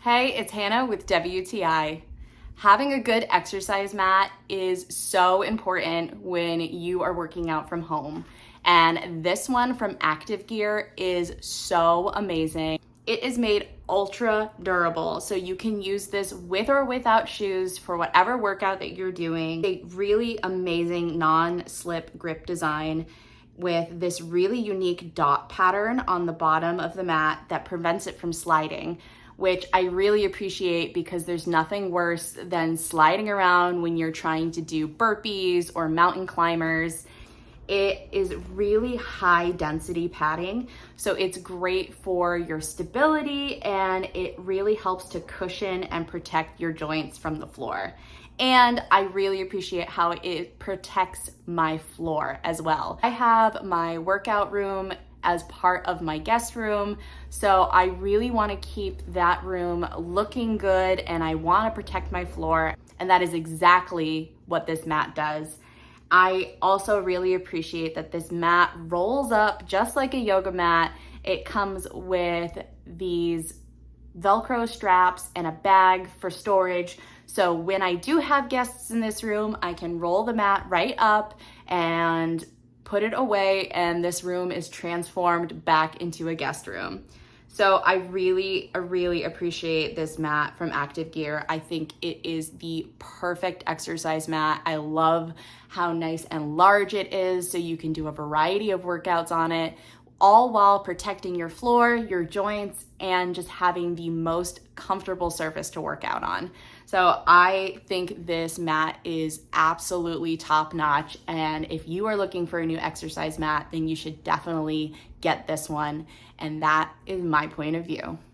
Hey, it's Hannah with WTI. Having a good exercise mat is so important when you are working out from home. And this one from ActiveGear is so amazing. It is made ultra durable, so you can use this with or without shoes for whatever workout that you're doing. A really amazing non-slip grip design with this really unique dot pattern on the bottom of the mat that prevents it from sliding, which I really appreciate because there's nothing worse than sliding around when you're trying to do burpees or mountain climbers. It is really high density padding, so it's great for your stability and it really helps to cushion and protect your joints from the floor. And I really appreciate how it protects my floor as well. I have my workout room as part of my guest room, so I really want to keep that room looking good and I want to protect my floor, and that is exactly what this mat does. I also really appreciate that this mat rolls up just like a yoga mat. It comes with these Velcro straps and a bag for storage. So when I do have guests in this room, I can roll the mat right up and put it away, and this room is transformed back into a guest room. So I really appreciate this mat from ActiveGear. I think it is the perfect exercise mat. I love how nice and large it is, so you can do a variety of workouts on it, all while protecting your floor, your joints, and just having the most comfortable surface to work out on. So I think this mat is absolutely top notch. And if you are looking for a new exercise mat, then you should definitely get this one. And that is my point of view.